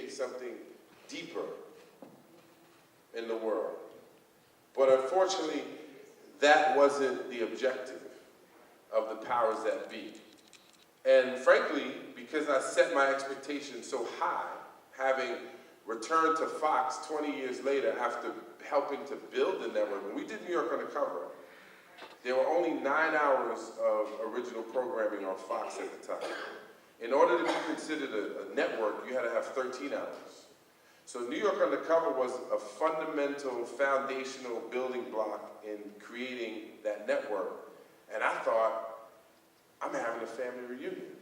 something deeper in the world. But unfortunately, that wasn't the objective of the powers that be. And frankly, because I set my expectations so high, having returned to Fox 20 years later after helping to build the network, when we did New York Undercover, there were only 9 hours of original programming on Fox at the time. In order to be considered a network, you had to have 13 hours. So New York Undercover was a fundamental, foundational building block in creating that network. And I thought, I'm having a family reunion.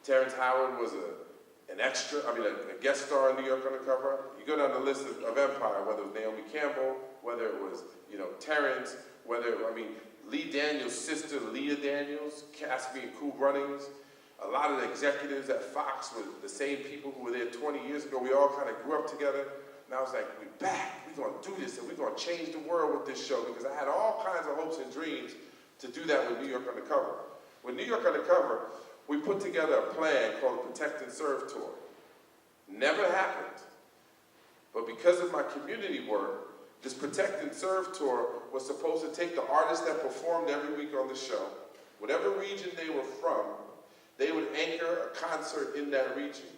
Terrence Howard was a guest star in New York Undercover. You go down the list of Empire, whether it was Naomi Campbell, whether it was, Terrence, Lee Daniels' sister, Leah Daniels, cast me in Cool Runnings. A lot of the executives at Fox were the same people who were there 20 years ago. We all kind of grew up together. And I was like, we're back. We're going to do this, and we're going to change the world with this show, because I had all kinds of hopes and dreams to do that with New York Undercover. With New York Undercover, we put together a plan called the Protect and Serve Tour. Never happened. But because of my community work, this Protect and Serve Tour was supposed to take the artists that performed every week on the show, whatever region they were from, they would anchor a concert in that region.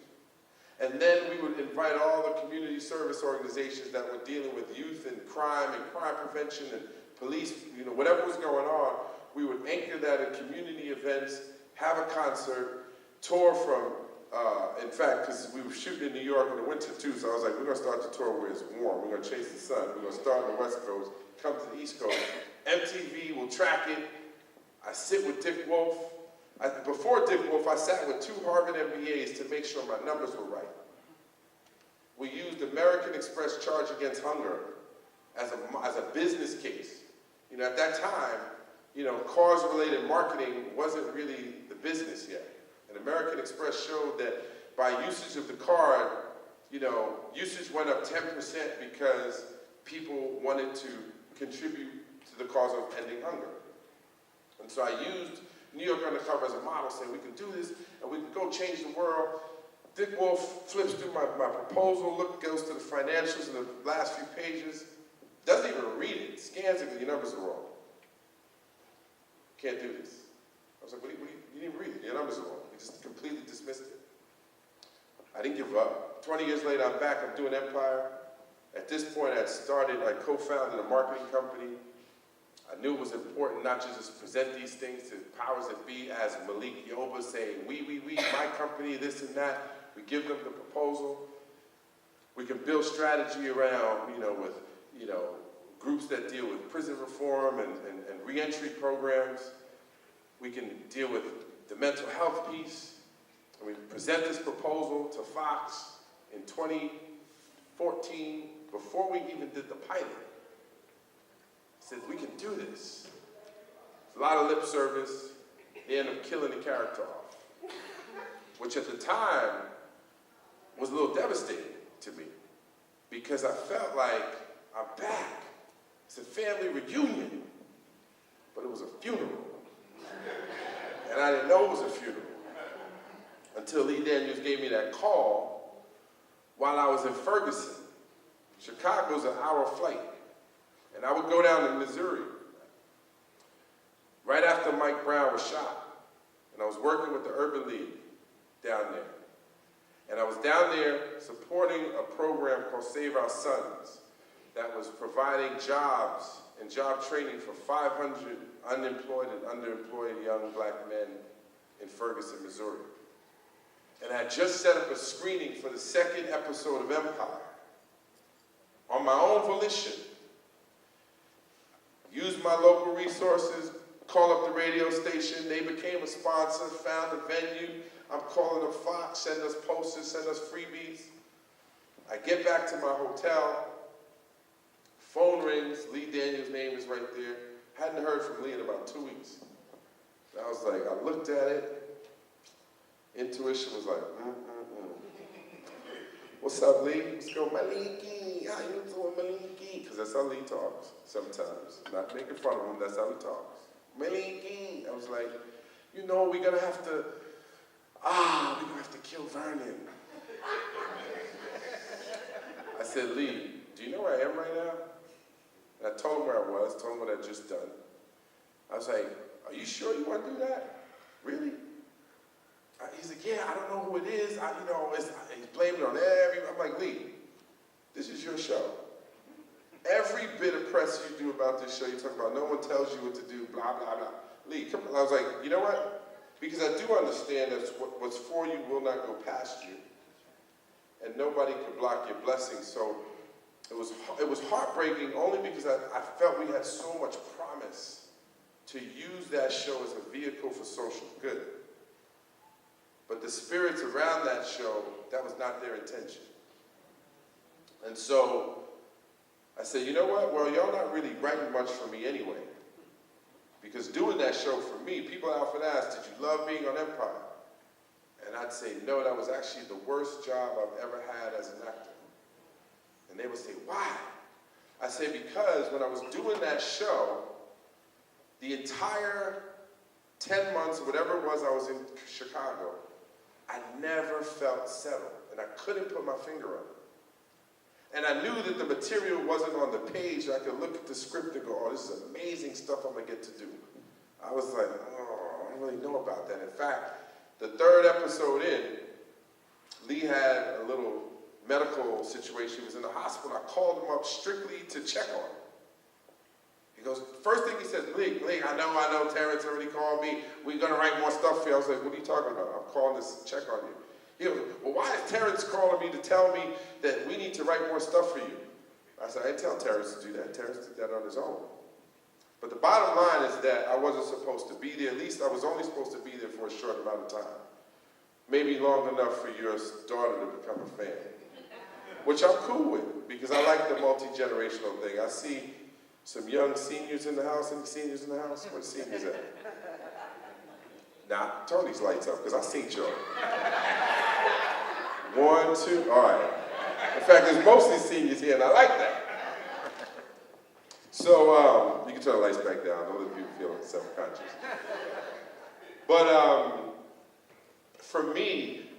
And then we would invite all the community service organizations that were dealing with youth and crime prevention and police, whatever was going on, we would anchor that in community events, have a concert, tour from, in fact, because we were shooting in New York in the winter too, so I was like, we're going to start the tour where it's warm. We're going to chase the sun. We're going to start on the West Coast, come to the East Coast. MTV will track it. I sit with Dick Wolf. Before Dick Wolf, I sat with 2 Harvard MBAs to make sure my numbers were right. We used American Express Charge Against Hunger as a business case. At that time, cause-related marketing wasn't really the business yet. And American Express showed that by usage of the card, usage went up 10% because people wanted to contribute to the cause of ending hunger. And so I used New York Undercover as a model, saying we can do this and we can go change the world. Dick Wolf flips through my proposal, goes to the financials in the last few pages, doesn't even read it, scans it because your numbers are wrong. Can't do this. I was like, you didn't even read it, your numbers are wrong. He just completely dismissed it. I didn't give up. 20 years later, I'm back, I'm doing Empire. At this point, I co-founded a marketing company. I knew it was important not to just present these things to powers that be as Malik Yoba saying, we, my company, this and that. We give them the proposal. We can build strategy around, with, groups that deal with prison reform and reentry programs. We can deal with the mental health piece. And we present this proposal to Fox in 2014, before we even did the pilot. Said, we can do this. It's a lot of lip service. They end up killing the character off, which at the time was a little devastating to me, because I felt like I'm back. It's a family reunion, but it was a funeral. And I didn't know it was a funeral until Lee Daniels gave me that call while I was in Ferguson. Chicago's an hour flight. And I would go down to Missouri right after Mike Brown was shot. And I was working with the Urban League down there. And I was down there supporting a program called Save Our Sons that was providing jobs and job training for 500 unemployed and underemployed young black men in Ferguson, Missouri. And I had just set up a screening for the 2nd episode of Empire on my own volition. Used my local resources, called up the radio station, they became a sponsor, found a venue. I'm calling up Fox, send us posters, send us freebies. I get back to my hotel, phone rings, Lee Daniels' name is right there. Hadn't heard from Lee in about 2 weeks. And I was like, I looked at it, intuition was like, What's up, Lee? Let's go, Maliki. How you doing, Maliki? Because that's how Lee talks sometimes. Not making fun of him, that's how he talks. Maliki. I was like, we're gonna have to kill Vernon. said, Lee, do you know where I am right now? And I told him where I was, told him what I'd just done. I was like, are you sure you want to do that? Really? He's like, yeah, I don't know who it is. He's blaming it on everyone. I'm like, Lee, this is your show. Every bit of press you do about this show, you talk about no one tells you what to do, blah, blah, blah. Lee, come on. I was like, you know what? Because I do understand that what's for you will not go past you. And nobody can block your blessings. So it was heartbreaking only because I felt we had so much promise to use that show as a vehicle for social good. But the spirits around that show, that was not their intention. And so I said, you know what? Well, y'all not really writing much for me anyway. Because doing that show for me, people often ask, did you love being on Empire? And I'd say, no, that was actually the worst job I've ever had as an actor. And they would say, why? I say, because when I was doing that show, the entire 10 months, whatever it was I was in Chicago, I never felt settled. And I couldn't put my finger on it. And I knew that the material wasn't on the page. I could look at the script and go, oh, this is amazing stuff I'm going to get to do. I was like, oh, I don't really know about that. In fact, the third episode in, Lee had a little medical situation. He was in the hospital. I called him up strictly to check on him. He goes, first thing he says, Lee, I know, Terrence already called me. We're going to write more stuff for you. I was like, what are you talking about? I'm calling this to check on you. He goes, well, why is Terrence calling me to tell me that we need to write more stuff for you? I said, I didn't tell Terrence to do that. Terrence did that on his own. But the bottom line is that I wasn't supposed to be there. At least I was only supposed to be there for a short amount of time. Maybe long enough for your daughter to become a fan. Which I'm cool with, because I like the multi-generational thing. I see some young seniors in the house. Any seniors in the house? Where the seniors at? Now, turn these lights up, because I seen y'all. 1, 2, all right. In fact, there's mostly seniors here, and I like that. So, you can turn the lights back down. Don't let people feel self-conscious. But for me,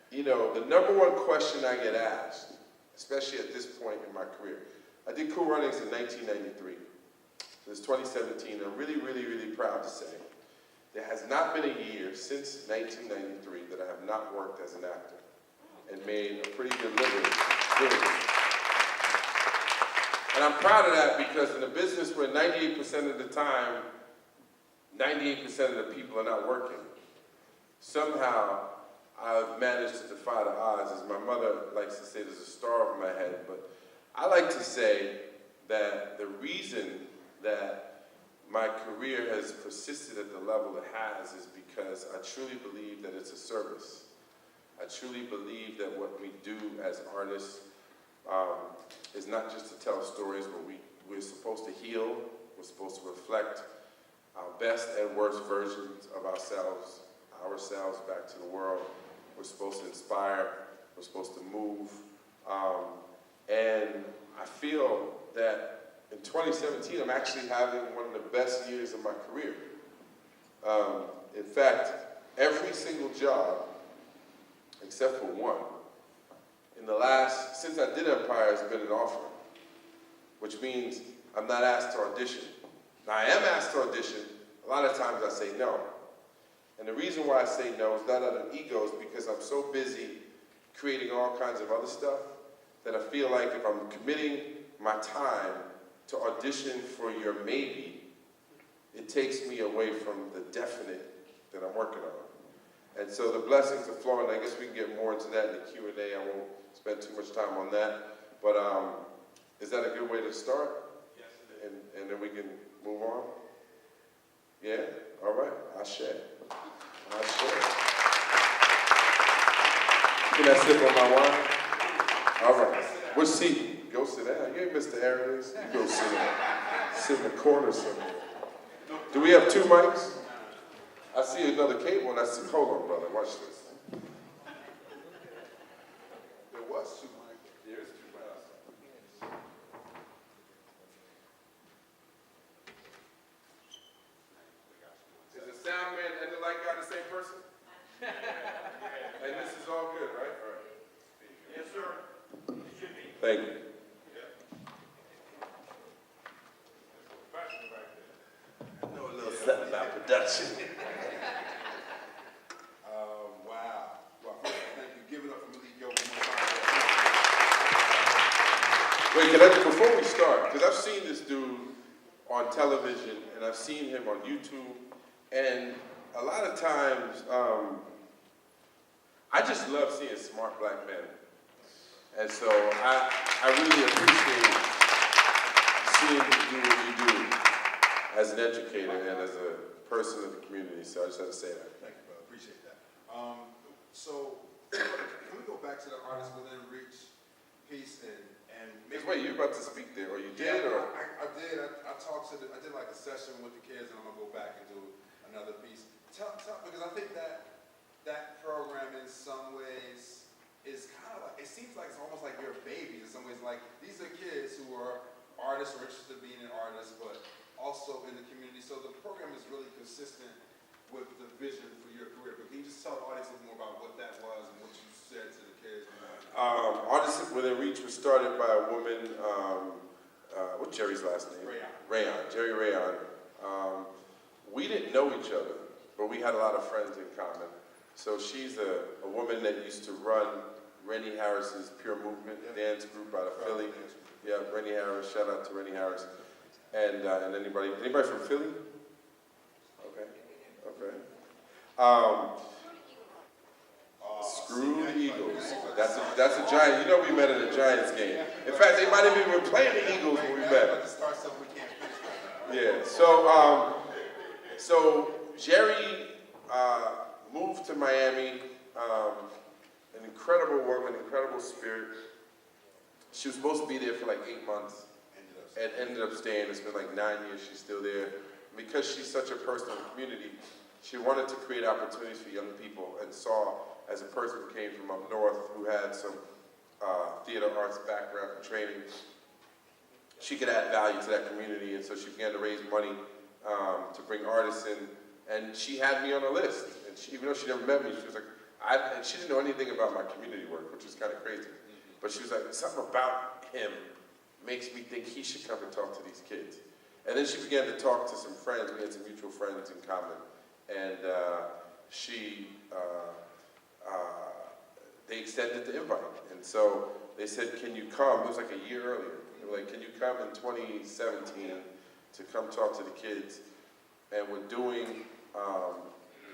the number one question I get asked, especially at this point in my career, I did Cool Runnings in 1993. So it's 2017. I'm really, really, really proud to say there has not been a year since 1993 that I have not worked as an actor and made a pretty good living doing it. And I'm proud of that because in a business where 98% of the time, 98% of the people are not working, somehow I've managed to defy the odds. As my mother likes to say, there's a star over my head. But I like to say that the reason that my career has persisted at the level it has is because I truly believe that it's a service. I truly believe that what we do as artists is not just to tell stories, but we're supposed to heal. We're supposed to reflect our best and worst versions of ourselves back to the world. We're supposed to inspire. We're supposed to move. And I feel that in 2017, I'm actually having one of the best years of my career. In fact, every single job, except for one, since I did Empire, has been an offer, which means I'm not asked to audition. Now, I am asked to audition. A lot of times I say no. And the reason why I say no is not out of ego, is because I'm so busy creating all kinds of other stuff that I feel like if I'm committing my time to audition for your maybe, it takes me away from the definite that I'm working on. And so the blessings are flowing. I guess we can get more into that in the Q&A. I won't spend too much time on that. But is that a good way to start? Yes, it is. And then we can move on? Yeah? All right. Ashe. Ashe. Can I sip on my wine? All right. Which seat? Go sit down. You ain't Mr. Harris. You go sit down. Sit in the corner somewhere. Do we have 2 mics? I see another cable and I see, hold on, brother, watch this. There was 2 mics. There's 2 mics. Is the sound man and the light guy the same person? And this is all good, right? All right. Thank you. I know a little something about production. Wow. Well, first of all, thank you. Give it up for Malik Yoba. Wait, before we start, because I've seen this dude on television, and I've seen him on YouTube, and a lot of times, I just love seeing smart black men. And so I really appreciate seeing you do what you do as an educator and as a person of the community. So I just had to say that. Thank you, brother. Appreciate that. So can we go back to the artist within reach piece and Because wait, you were about to speak there, or you did, yeah, or? I did. I talked to I did like a session with the kids, and I'm gonna go back and do another piece. Tell because I think that program in some ways is kind of like, it seems like it's almost like your baby in some ways. Like, these are kids who are artists or interested in being an artist, but also in the community. So the program is really consistent with the vision for your career. But can you just tell the audience a little more about what that was and what you said to the kids? Artists Within Reach was started by a woman, what's Jerry's last name? Rayon. Jerry Rayon. We didn't know each other, but we had a lot of friends in common. So she's a woman that used to run Rennie Harris's Pure Movement dance group out of Philly. Yeah, Rennie Harris, shout out to Rennie Harris. And anybody from Philly? Okay. Screw the Eagles. That's a Giant. You know we met at a Giants game. In fact, they might have even been playing the Eagles when we met. Yeah. So Jerry moved to Miami. An incredible woman, incredible spirit. She was supposed to be there for like 8 months, and ended up staying. It's been like 9 years. She's still there. Because she's such a person in the community, she wanted to create opportunities for young people, and saw, as a person who came from up north, who had some theater arts background and training, she could add value to that community. And so she began to raise money to bring artists in, and she had me on a list. And even though she never met me, she was like, and she didn't know anything about my community work, which was kind of crazy. But she was like, something about him makes me think he should come and talk to these kids. And then she began to talk to some friends. We had some mutual friends in common. And they extended the invite. And so they said, can you come? It was like a year earlier. They were like, can you come in 2017 to come talk to the kids? And we're doing,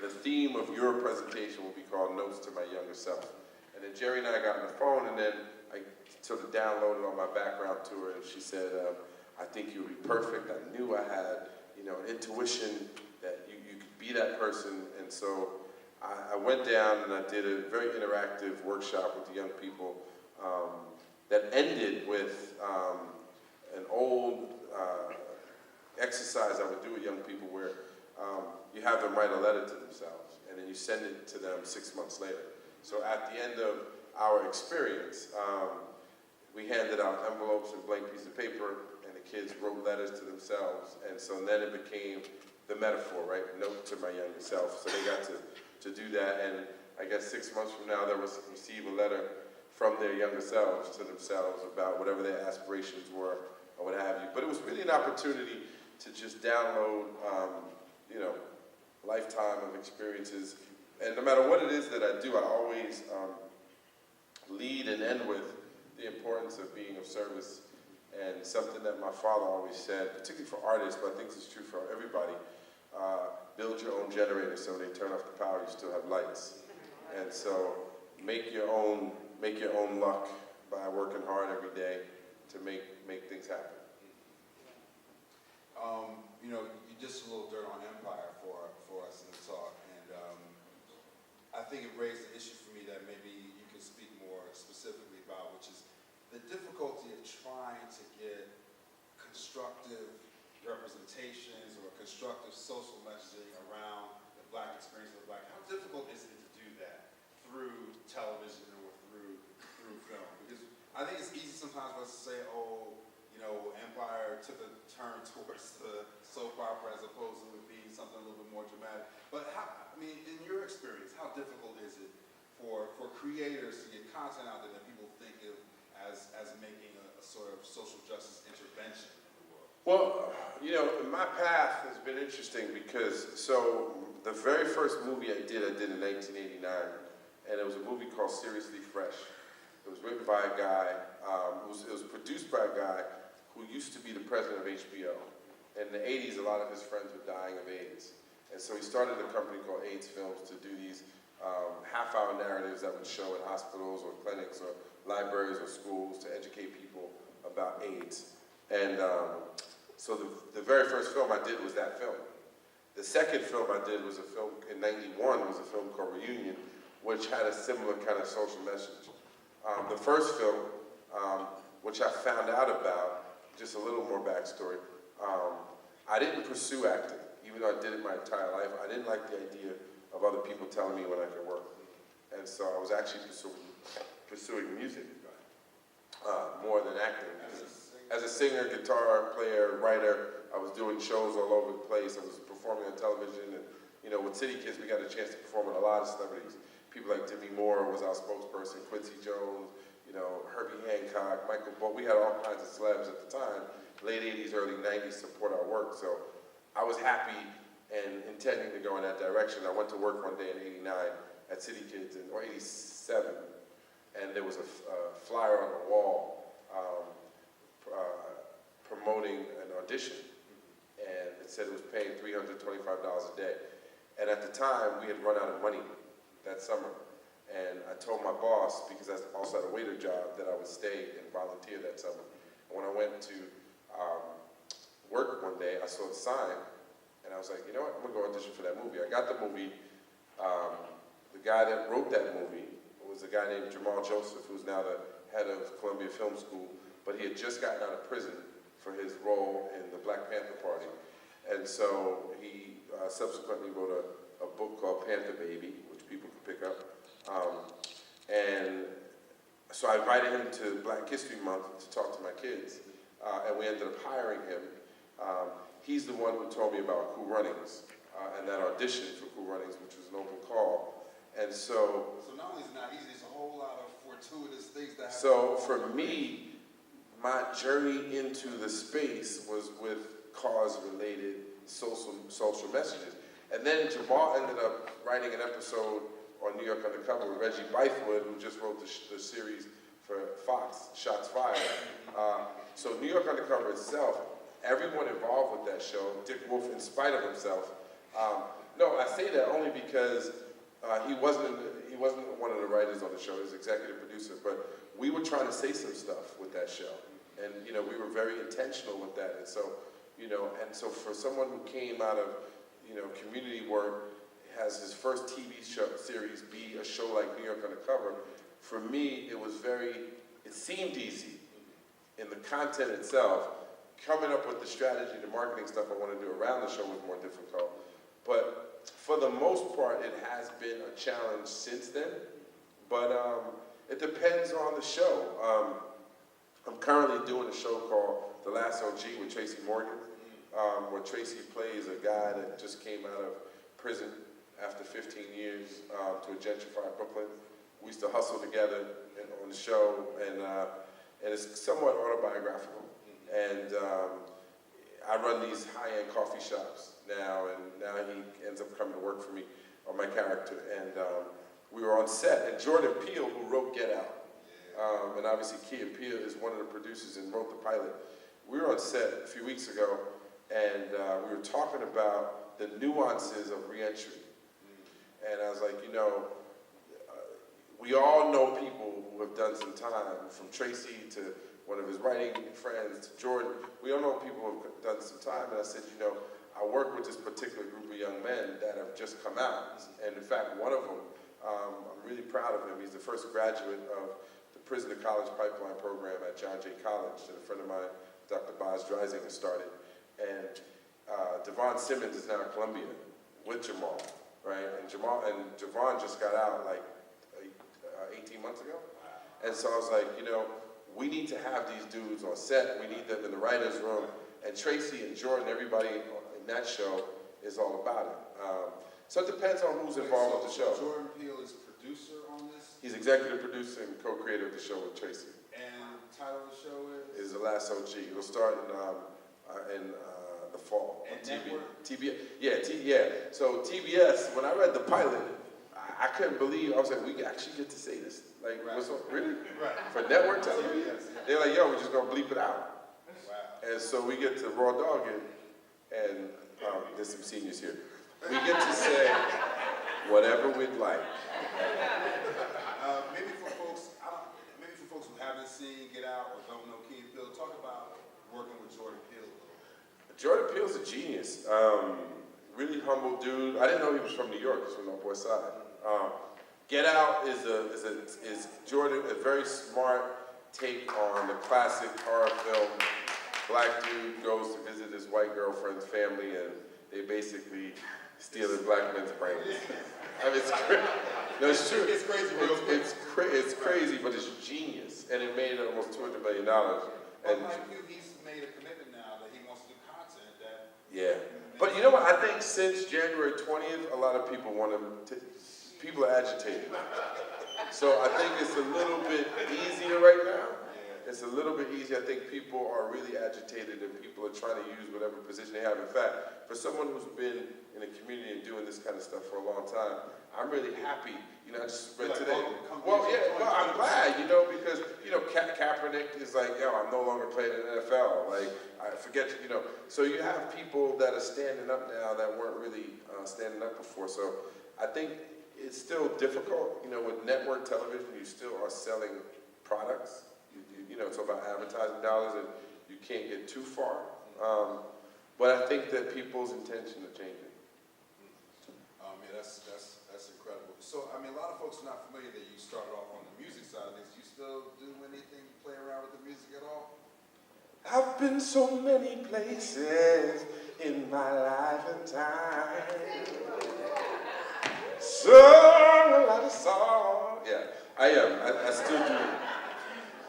the theme of your presentation will be called Notes to My Younger Self. And then Jerry and I got on the phone, and then I sort of downloaded all my background to her, and she said, I think you would be perfect. I knew I had, an intuition that you could be that person. And so I went down and I did a very interactive workshop with the young people that ended with an old exercise I would do with young people where you have them write a letter to themselves, and then you send it to them 6 months later. So at the end of our experience, we handed out envelopes and blank pieces of paper, and the kids wrote letters to themselves. And so then it became the metaphor, right? Note to my younger self. So they got to do that, and I guess 6 months from now, they'll receive a letter from their younger selves to themselves about whatever their aspirations were or what have you. But it was really an opportunity to just download, lifetime of experiences. And no matter what it is that I do, I always lead and end with the importance of being of service, and something that my father always said, particularly for artists, but I think this is true for everybody, build your own generator so when they turn off the power, you still have lights. And so make your own luck by working hard every day to make things happen. You just a little dirt on Empire for us in the talk, and I think it raised an issue for me that maybe you can speak more specifically about, which is the difficulty of trying to get constructive representations or constructive social messaging around the Black experience of the Black. How difficult is it to do that through television or through film? Because I think it's easy sometimes for us to say, Empire took a turn towards the soap opera as opposed to it being something a little bit more dramatic. But in your experience, how difficult is it for creators to get content out there that people think of as making Well, you know, my path has been interesting because, so the very first movie I did in 1989, and it was a movie called Seriously Fresh. It was written by a guy, it was produced by a guy who used to be the president of HBO. In the 80s, a lot of his friends were dying of AIDS. And so he started a company called AIDS Films to do these half-hour narratives that would show in hospitals or clinics or libraries or schools to educate people about AIDS. And so the very first film I did was that film. The second film I did was a film in '91, was a film called Reunion, which had a similar kind of social message. The first film, which I found out about, just a little more backstory, I didn't pursue acting, even though I did it my entire life. I didn't like the idea of other people telling me when I could work. And so I was actually pursuing music more than acting. As a singer, guitar player, writer, I was doing shows all over the place. I was performing on television, and you know, with City Kids, we got a chance to perform with a lot of celebrities. People like Demi Moore was our spokesperson, Quincy Jones, you know, Herbie Hancock, Michael Bull. We had all kinds of celebs at the time, late 80s, early 90s, support our work. So I was happy and intending to go in that direction. I went to work one day in '89 at City Kids, or '87, and there was a flyer on the wall promoting an audition, and it said it was paying $325 a day. And at the time, we had run out of money that summer, and I told my boss, because I also had a waiter job, that I would stay and volunteer that summer. And when I went to work one day, I saw the sign, and I was like, you know what, I'm gonna go audition for that movie. I got the movie. The guy that wrote that movie was a guy named Jamal Joseph, who's now the head of Columbia Film School, but he had just gotten out of prison for his role in the Black Panther Party. And so he subsequently wrote a book called Panther Baby, which people could pick up. And so I invited him to Black History Month to talk to my kids, and we ended up hiring him. He's the one who told me about Cool Runnings, and that audition for Cool Runnings, which was an open call. And so not only is it not easy, there's a whole lot of fortuitous things that happen. So for me, my journey into the space was with cause-related social messages. And then Jamal ended up writing an episode on New York Undercover with Reggie Bythewood, who just wrote the series for Fox, Shots Fired. So New York Undercover itself, everyone involved with that show, Dick Wolf, in spite of himself. No, I say that only because he wasn't one of the writers on the show, he was executive producer, but we were trying to say some stuff with that show. And, you know, we were very intentional with that. And so, you know, and so for someone who came out of, you know, community work, has his first TV series be a show like New York Undercover, for me, it seemed easy in the content itself. Coming up with the strategy, the marketing stuff I want to do around the show was more difficult. But for the most part, it has been a challenge since then. But it depends on the show. I'm currently doing a show called The Last OG with Tracy Morgan, where Tracy plays a guy that just came out of prison after 15 years to a gentrified Brooklyn. We used to hustle together on the show, and it's somewhat autobiographical. And I run these high-end coffee shops now, and now he ends up coming to work for me on my character. And we were on set, and Jordan Peele, who wrote Get Out, and obviously Key and Peele is one of the producers and wrote the pilot. We were on set a few weeks ago, and we were talking about the nuances of reentry. And I was like, you know, we all know people who have done some time, from Tracy to one of his writing friends to Jordan. We all know people who have done some time. And I said, you know, I work with this particular group of young men that have just come out. And in fact, one of them, I'm really proud of him. He's the first graduate of the Prison to College Pipeline program at John Jay College that a friend of mine, Dr. Boz Dreisinger, started. And Devon Simmons is now at Columbia with Jamal, right? And Javon just got out like 18 months ago. And so I was like, you know, we need to have these dudes on set. We need them in the writer's room. And Tracy and Jordan, everybody in that show is all about it. So it depends on who's involved with the show. Jordan Peele is producer on this? He's executive producer and co-creator of the show with Tracy. And the title of the show is? Is The Last OG. It'll start in in the fall. And TBS, yeah. So TBS, when I read the pilot, I couldn't believe. I was like, we actually get to say this. Like, really? Right. For network television? Yes. They're like, yo, we're just gonna bleep it out. Wow. And so we get to raw dog it, and there's some seniors here. We get to say whatever we'd like. Maybe for folks who haven't seen Get Out or don't know Key and Peele, talk about working with Jordan Peele. Jordan Peele's a genius. Really humble dude. I didn't know he was from New York. He's from the Upper West Side. Get Out is Jordan, a very smart take on the classic horror film. Black dude goes to visit his white girlfriend's family, and they basically steal his black men's brains. I mean, it's crazy. No, it's true. It's crazy. It's crazy, but it's genius, and it made almost $200 million. But like you, he's made a commitment now that he wants to do content that. Yeah, but you know what? I think since January 20th, a lot of people want to. People are agitated. So I think it's a little bit easier right now. It's a little bit easier. I think people are really agitated and people are trying to use whatever position they have. In fact, for someone who's been in the community and doing this kind of stuff for a long time, I'm really happy. You know, I just read today. Well, I'm glad, because, Kaepernick is like, I'm no longer playing in the NFL. Like, I forget, So you have people that are standing up now that weren't really standing up before. So I think it's still difficult. With network television, you still are selling products. It's about advertising dollars, and you can't get too far. But I think that people's intention are changing. That's incredible. So, a lot of folks are not familiar that you started off on the music side of things. Do you still do anything, play around with the music at all? I've been so many places in my life and time. Sung a lot of songs. Yeah, I am. I still do.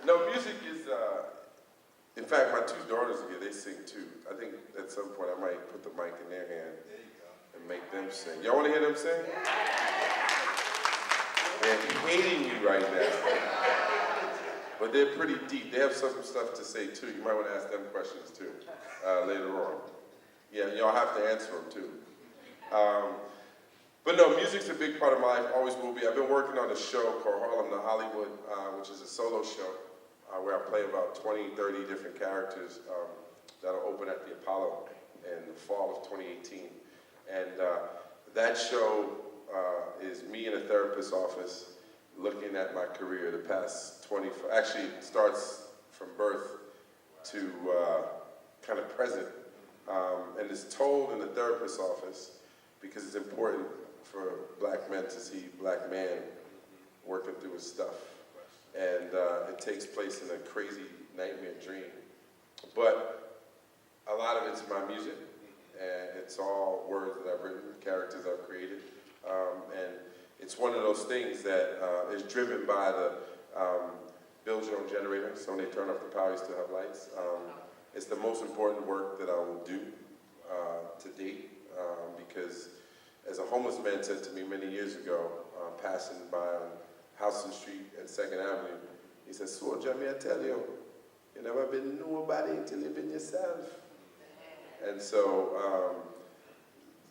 No, music is, in fact, my two daughters are here, they sing too. I think at some point I might put the mic in their hand and make them sing. Y'all want to hear them sing? They're hating me right now. But they're pretty deep. They have some stuff to say too. You might want to ask them questions too later on. Yeah, y'all have to answer them too. But no, music's a big part of my life, always will be. I've been working on a show called Harlem to Hollywood, which is a solo show where I play about 20, 30 different characters that'll open at the Apollo in the fall of 2018. And that show is me in a therapist's office looking at my career the past 24, actually it starts from birth to kind of present. And it's told in the therapist's office because it's important for black men to see black man working through his stuff. And it takes place in a crazy nightmare dream. But a lot of it's my music, and it's all words that I've written, characters I've created. And it's one of those things that is driven by the build your own generator. So when they turn off the power, you still have lights. It's the most important work that I will do to date, because as a homeless man said to me many years ago, passing by on Houston Street and 2nd Avenue, he said, "Soldier, may I tell you, you never been nobody until you've been yourself." And so,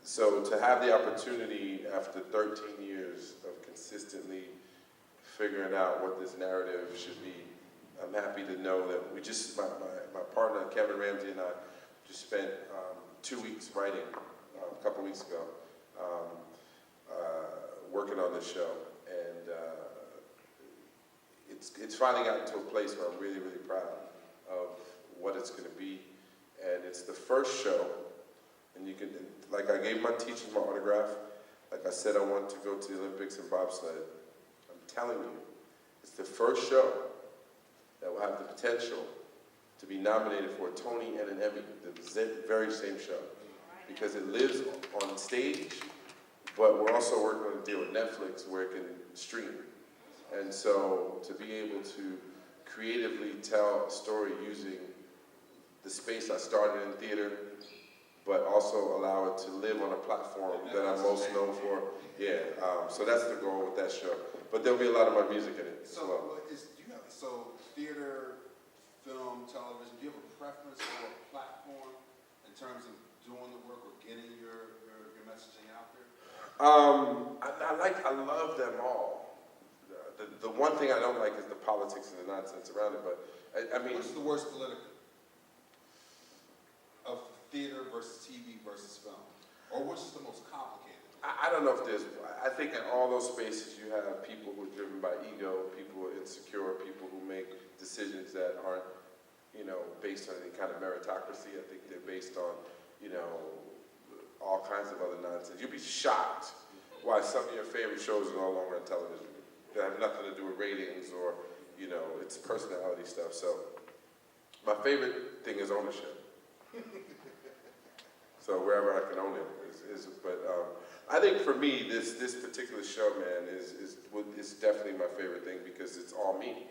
so to have the opportunity after 13 years of consistently figuring out what this narrative should be, I'm happy to know that we just, my partner Kevin Ramsey and I just spent 2 weeks writing a couple weeks ago, working on this show, and it's finally gotten to a place where I'm really, really proud of what it's going to be, and it's the first show, and you can, like I gave my teachers my autograph, like I said I want to go to the Olympics in bobsled. I'm telling you, it's the first show that will have the potential to be nominated for a Tony and an Emmy, the very same show, because it lives on stage, but we're also working on a deal with Netflix where it can stream. And so to be able to creatively tell a story using the space I started in theater, but also allow it to live on a platform that I'm most known for. Yeah, so that's the goal with that show. But there'll be a lot of my music in it as well. So theater, film, television, do you have a preference for a platform? I love them all. The one thing I don't like is the politics and the nonsense around it, but I mean. Which is the worst politically? Of theater versus TV versus film? Or which is the most complicated? I don't know if there's, I think in all those spaces you have people who are driven by ego, people who are insecure, people who make decisions that aren't, you know, based on any kind of meritocracy. I think they're based on, you know, all kinds of other nonsense. You'll be shocked why some of your favorite shows are no longer on television. They have nothing to do with ratings or, you know, it's personality stuff. So my favorite thing is ownership. So wherever I can own it but I think for me, this particular show, man, is definitely my favorite thing because it's all me.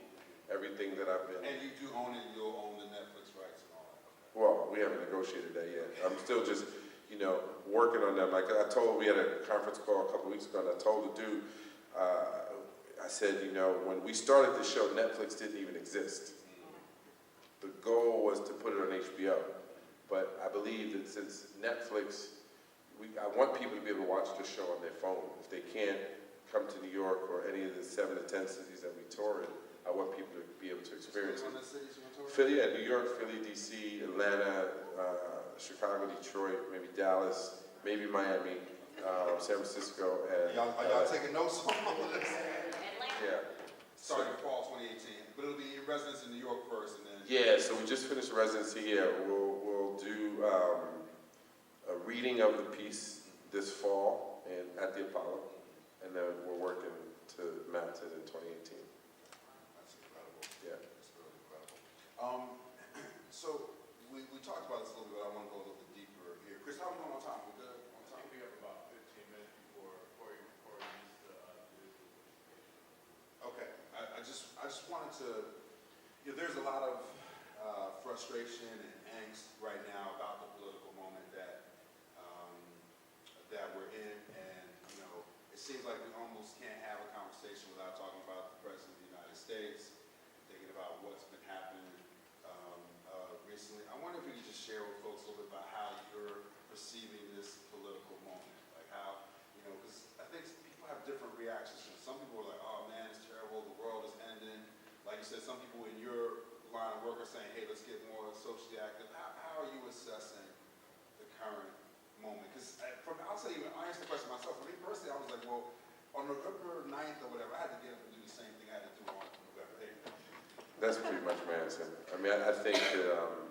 Everything that I've been. And you do own it, you'll own the Netflix rights and all that. Well, we haven't negotiated that yet. I'm still just, you know, working on them. Like I told, we had a conference call a couple weeks ago, and I told the dude, I said, you know, when we started the show, Netflix didn't even exist. The goal was to put it on HBO. But I believe that since Netflix, I want people to be able to watch the show on their phone. If they can't come to New York or any of the 7 to 10 cities that we tour in, I want people to be able to experience it. Philly, New York, Philly, DC, Atlanta, Chicago, Detroit, maybe Dallas, maybe Miami, San Francisco, and are y'all taking notes on this? Yeah. Starting fall 2018, but it'll be in residence in New York first, and then. Yeah, so we just finished residency here. We'll do a reading of the piece this fall at the Apollo, and then we're working to mount it in 2018. That's incredible. Yeah. That's really incredible. So we talked about this a little bit, but I want to go a little bit deeper here. Chris, how are we doing on time? We good on time? I think we have about 15 minutes before you use the Okay. I just wanted to, you know, there's a lot of frustration and angst right now about the political moment that we're in, and you know, it seems like we almost can't have a conversation without talking about the President of the United States, thinking about what's been happening recently. I wonder if you could just share with folks a little bit about how you're perceiving this political moment, like how, you know, because I think people have different reactions. Some people are like, oh man, it's terrible, the world is ending. Like you said, some people in your line of work are saying, hey, let's get more socially active. How are you assessing the current moment? Because I'll tell you, I answered the question myself. For me personally, I was like, well, on November 9th or whatever, I had to get up and do the same thing I had to do on November 8th. That's pretty much my answer. I mean, I think that